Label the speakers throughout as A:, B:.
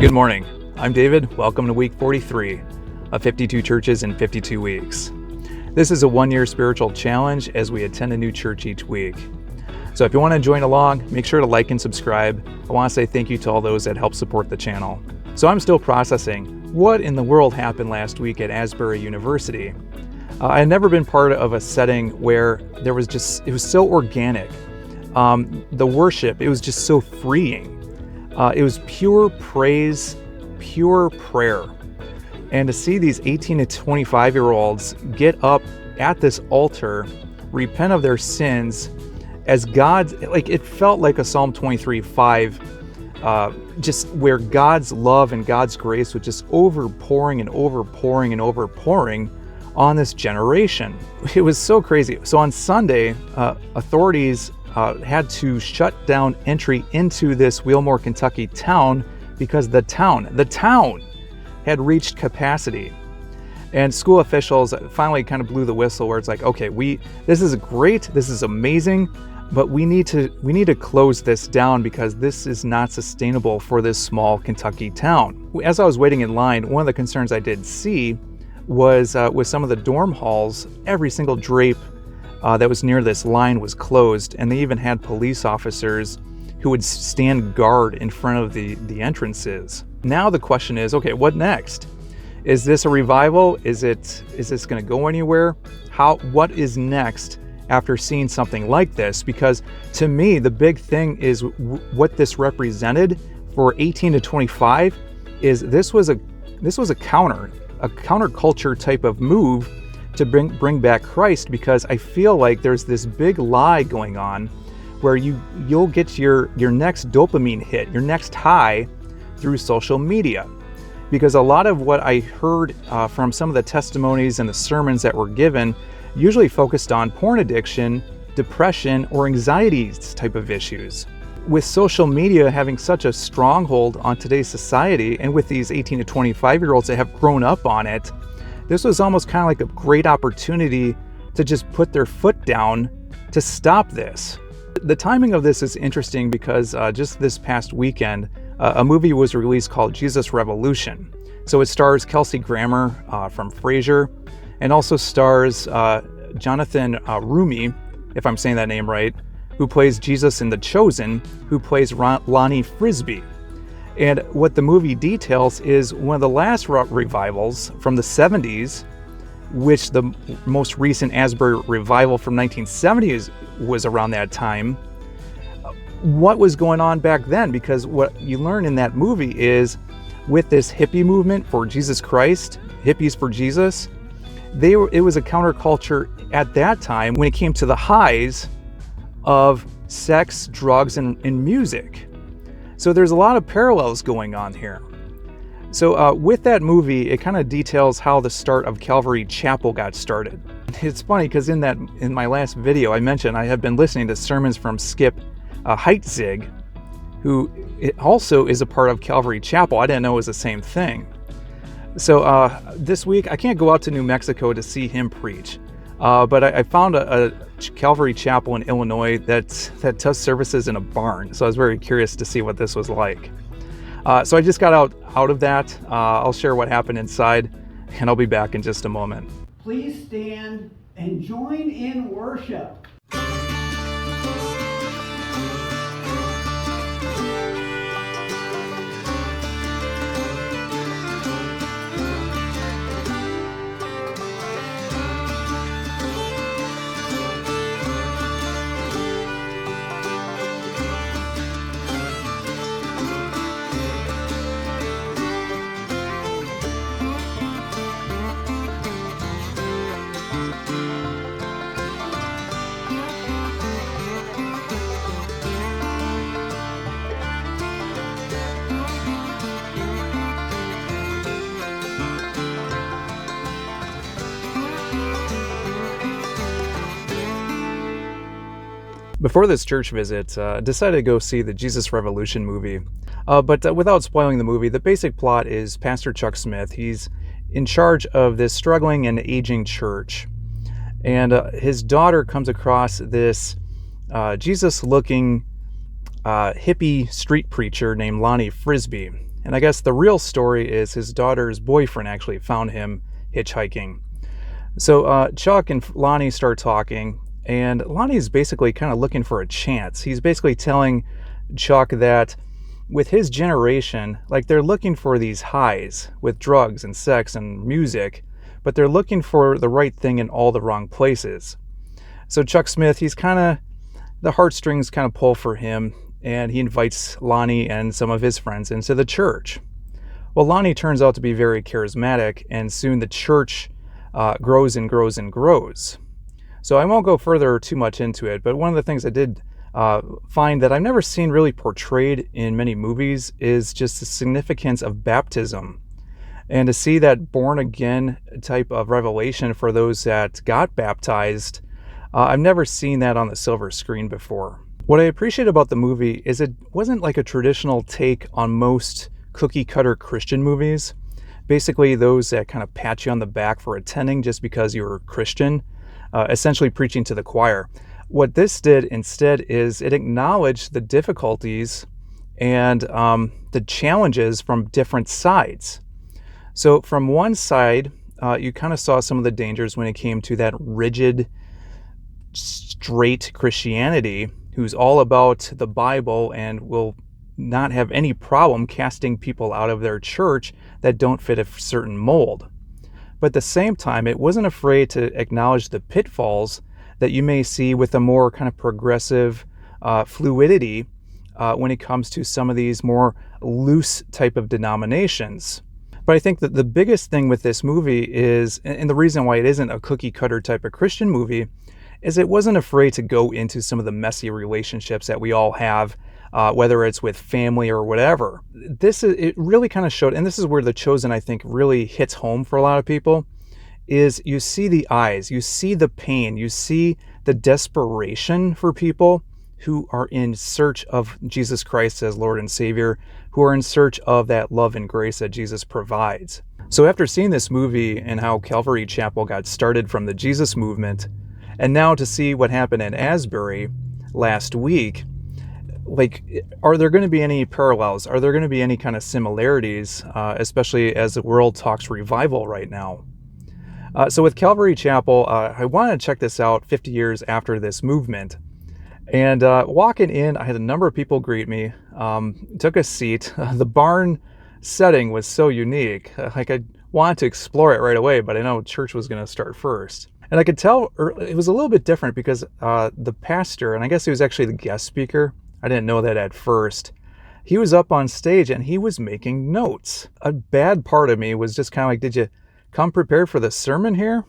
A: Good morning. I'm David. Welcome to week 43 of 52 churches in 52 weeks. This is a one-year spiritual challenge as we attend a new church each week. So if you want to join along, make sure to like and subscribe. I want to say thank you to all those that help support the channel. So I'm still processing what in the world happened last week at Asbury University. I had never been part of a setting where it was so organic. The worship, it was just so freeing. It was pure praise, pure prayer. And to see these 18 to 25-year-olds get up at this altar, repent of their sins, as God, it felt like a Psalm 23:5, just where God's love and God's grace was just overpouring and overpouring and overpouring on this generation. It was so crazy. So on Sunday, authorities had to shut down entry into this Wilmore, Kentucky town because the town had reached capacity. And school officials finally kind of blew the whistle where it's like, okay, this is great, this is amazing, but we need to close this down because this is not sustainable for this small Kentucky town. As I was waiting in line, one of the concerns I did see was with some of the dorm halls, every single drape that was near this line was closed, and they even had police officers who would stand guard in front of the entrances. Now the question is, okay, what next? Is this a revival? Is this going to go anywhere? What is next after seeing something like this? Because to me, the big thing is what this represented for 18 to 25 is this was a counterculture type of move to bring back Christ, because I feel like there's this big lie going on where you'll get your next dopamine hit, your next high through social media. Because a lot of what I heard from some of the testimonies and the sermons that were given usually focused on porn addiction, depression, or anxiety type of issues. With social media having such a stronghold on today's society, and with these 18 to 25-year-olds that have grown up on it, this was almost kind of like a great opportunity to just put their foot down to stop this. The timing of this is interesting because just this past weekend, a movie was released called Jesus Revolution. So it stars Kelsey Grammar from Frasier, and also stars Jonathan Roumie, if I'm saying that name right, who plays Jesus in The Chosen, who plays Lonnie Frisbee. And what the movie details is one of the last revivals from the 70's, which the most recent Asbury Revival from 1970's was around that time. What was going on back then? Because what you learn in that movie is with this hippie movement for Jesus Christ, hippies for Jesus, it was a counterculture at that time when it came to the highs of sex, drugs, and music. So there's a lot of parallels going on here. So with that movie, it kind of details how the start of Calvary Chapel got started. It's funny because in my last video, I mentioned I have been listening to sermons from Skip Heitzig, who also is a part of Calvary Chapel. I didn't know it was the same thing. So this week, I can't go out to New Mexico to see him preach. But I found a Calvary Chapel in Illinois that does services in a barn. So I was very curious to see what this was like. So I just got out of that. I'll share what happened inside, and I'll be back in just a moment.
B: Please stand and join in worship.
A: Before this church visit, I decided to go see the Jesus Revolution movie. But without spoiling the movie, the basic plot is Pastor Chuck Smith. He's in charge of this struggling and aging church. And his daughter comes across this Jesus-looking hippie street preacher named Lonnie Frisbee. And I guess the real story is his daughter's boyfriend actually found him hitchhiking. So Chuck and Lonnie start talking, and Lonnie's basically kind of looking for a chance. He's basically telling Chuck that with his generation, like, they're looking for these highs with drugs and sex and music, but they're looking for the right thing in all the wrong places. So Chuck Smith, he's kind of, the heartstrings kind of pull for him, and he invites Lonnie and some of his friends into the church. Well, Lonnie turns out to be very charismatic, and soon the church grows and grows and grows. So I won't go further too much into it, but one of the things I did find that I've never seen really portrayed in many movies is just the significance of baptism. And to see that born again type of revelation for those that got baptized, I've never seen that on the silver screen before. What I appreciate about the movie is it wasn't like a traditional take on most cookie cutter Christian movies. Basically those that kind of pat you on the back for attending just because you're a Christian, essentially preaching to the choir. What this did instead is it acknowledged the difficulties and the challenges from different sides. So from one side, you kind of saw some of the dangers when it came to that rigid, straight Christianity, who's all about the Bible and will not have any problem casting people out of their church that don't fit a certain mold. But at the same time, it wasn't afraid to acknowledge the pitfalls that you may see with a more kind of progressive fluidity when it comes to some of these more loose type of denominations. But I think that the biggest thing with this movie is, and the reason why it isn't a cookie cutter type of Christian movie, is it wasn't afraid to go into some of the messy relationships that we all have, whether it's with family or whatever. It really kind of showed, and this is where The Chosen, I think, really hits home for a lot of people, is you see the eyes, you see the pain, you see the desperation for people who are in search of Jesus Christ as Lord and Savior, who are in search of that love and grace that Jesus provides. So after seeing this movie and how Calvary Chapel got started from the Jesus movement, and now to see what happened in Asbury last week, like, are there going to be any parallels? Are there going to be any kind of similarities, especially as the world talks revival right now? So with Calvary Chapel, I wanted to check this out 50 years after this movement. And walking in, I had a number of people greet me, took a seat. The barn setting was so unique. Like, I wanted to explore it right away, but I know church was going to start first. And I could tell it was a little bit different because the pastor, and I guess he was actually the guest speaker, I didn't know that at first, he was up on stage and he was making notes. A bad part of me was just kind of like, did you come prepared for the sermon here?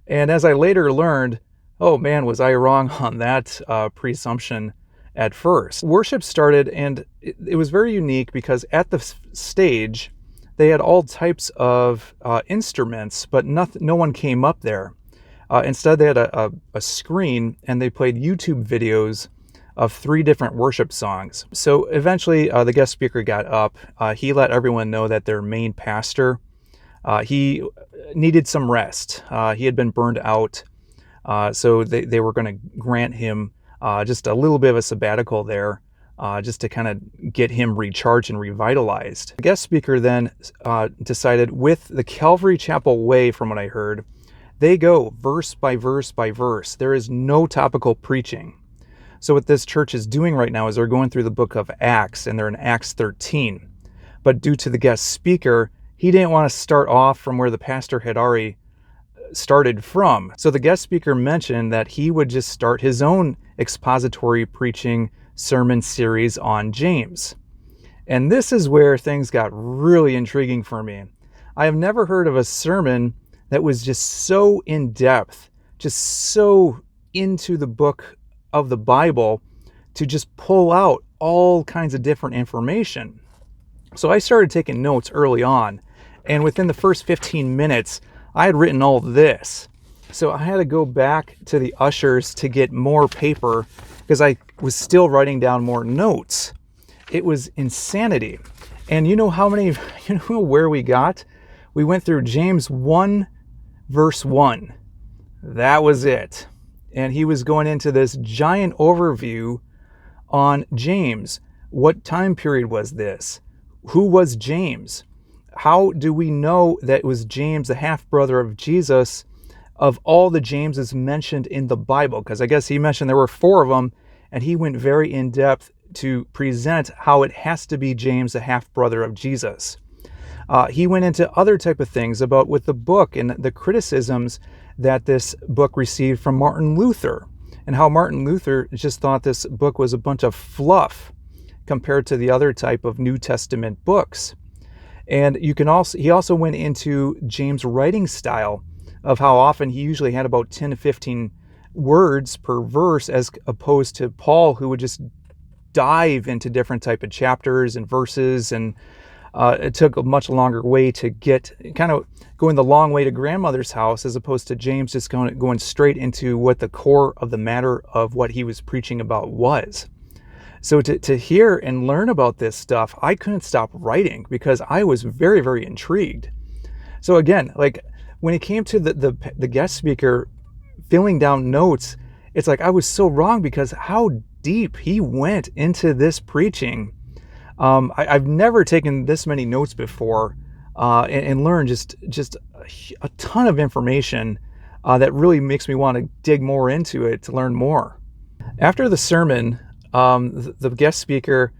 A: And as I later learned, oh man, was I wrong on that presumption at first. Worship started, and it was very unique because at the stage, they had all types of instruments, but no one came up there. Instead, they had a screen, and they played YouTube videos of 3 different worship songs. So eventually, the guest speaker got up. He let everyone know that their main pastor, he needed some rest. He had been burned out. So they were going to grant him just a little bit of a sabbatical there, just to kind of get him recharged and revitalized. The guest speaker then decided, with the Calvary Chapel way, from what I heard, they go verse by verse by verse. There is no topical preaching. So what this church is doing right now is they're going through the book of Acts, and they're in Acts 13. But due to the guest speaker, he didn't want to start off from where the pastor had already started from. So the guest speaker mentioned that he would just start his own expository preaching sermon series on James. And this is where things got really intriguing for me. I have never heard of a sermon that was just so in depth, just so into the book of the Bible, to just pull out all kinds of different information. So I started taking notes early on, and within the first 15 minutes, I had written all this. So I had to go back to the ushers to get more paper because I was still writing down more notes. It was insanity. And you know where we got? We went through James 1, verse 1. That was it. And he was going into this giant overview on James. What time period was this? who was James? How do we know that it was James, the half-brother of Jesus, of all the Jameses mentioned in the Bible? Because I guess he mentioned there were 4 of them, and he went very in-depth to present how it has to be James, the half-brother of Jesus. He went into other type of things about with the book and the criticisms that this book received from Martin Luther, and how Martin Luther just thought this book was a bunch of fluff compared to the other type of New Testament books. And he also went into James' writing style, of how often he usually had about 10 to 15 words per verse, as opposed to Paul, who would just dive into different type of chapters and verses, and it took a much longer way to get, kind of going the long way to grandmother's house, as opposed to James just going straight into what the core of the matter of what he was preaching about was. So to hear and learn about this stuff, I couldn't stop writing because I was very, very intrigued. So again, like when it came to the guest speaker filling down notes, it's like I was so wrong, because how deep he went into this preaching. I've never taken this many notes before, and learned just a ton of information that really makes me want to dig more into it to learn more. After the sermon, the guest speaker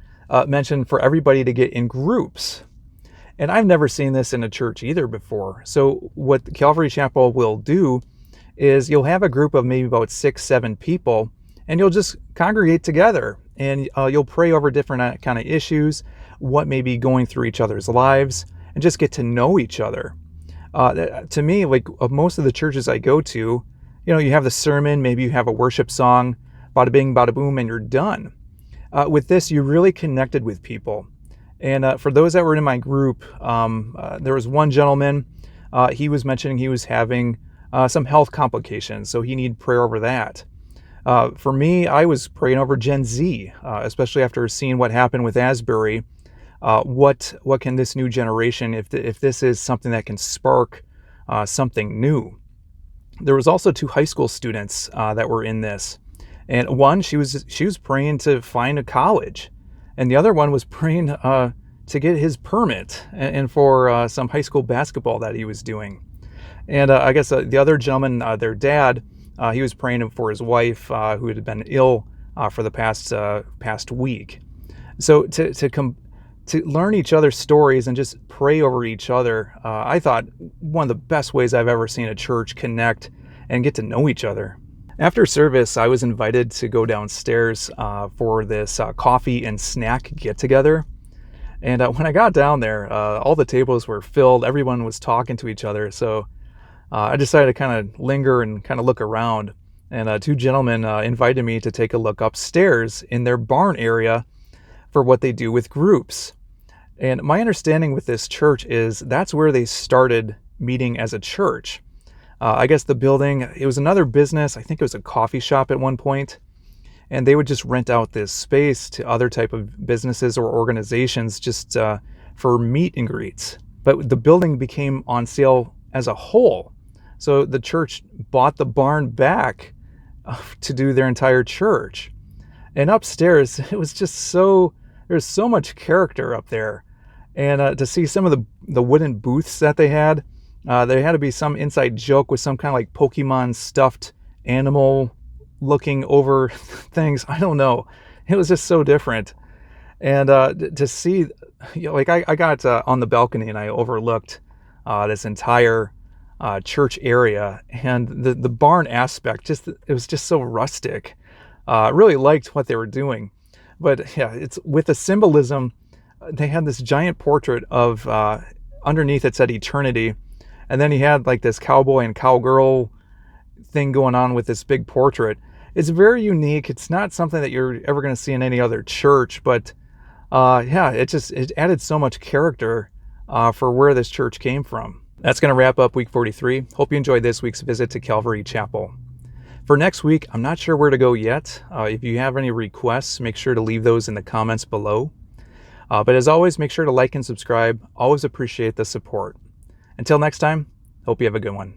A: mentioned for everybody to get in groups. And I've never seen this in a church either before. So what Calvary Chapel will do is you'll have a group of maybe about 6-7 people, and you'll just congregate together, and you'll pray over different kind of issues, what may be going through each other's lives, and just get to know each other. To me, like most of the churches I go to, you have the sermon, maybe you have a worship song, bada bing, bada boom, and you're done. With this, you really connected with people. And for those that were in my group, there was one gentleman, he was mentioning he was having some health complications, so he needed prayer over that. For me, I was praying over Gen Z, especially after seeing what happened with Asbury. What can this new generation, if this is something that can spark something new? There was also 2 high school students that were in this, and one, she was praying to find a college, and the other one was praying to get his permit and for some high school basketball that he was doing. And I guess the other gentleman, their dad, he was praying for his wife who had been ill for the past week. So to learn each other's stories and just pray over each other, I thought one of the best ways I've ever seen a church connect and get to know each other. After service, I was invited to go downstairs for this coffee and snack get-together. And when I got down there, all the tables were filled. Everyone was talking to each other. So I decided to kind of linger and kind of look around. And 2 gentlemen invited me to take a look upstairs in their barn area for what they do with groups. And my understanding with this church is that's where they started meeting as a church. I guess the building, it was another business. I think it was a coffee shop at one point. And they would just rent out this space to other type of businesses or organizations just for meet and greets. But the building became on sale as a whole. So the church bought the barn back to do their entire church. And upstairs, it was just there's so much character up there. And to see some of the wooden booths that they had, there had to be some inside joke with some kind of like Pokemon stuffed animal looking over things. I don't know. It was just so different. And to see, like I got on the balcony and I overlooked this entire church area, and the barn aspect, it was just so rustic. I really liked what they were doing. But yeah, it's with the symbolism. They had this giant portrait of underneath it said eternity. And then he had like this cowboy and cowgirl thing going on with this big portrait. It's very unique. It's not something that you're ever going to see in any other church, but yeah, it added so much character for where this church came from. That's going to wrap up week 43. Hope you enjoyed this week's visit to Calvary Chapel. For next week, I'm not sure where to go yet. If you have any requests, make sure to leave those in the comments below. But as always, make sure to like and subscribe. Always appreciate the support. Until next time, hope you have a good one.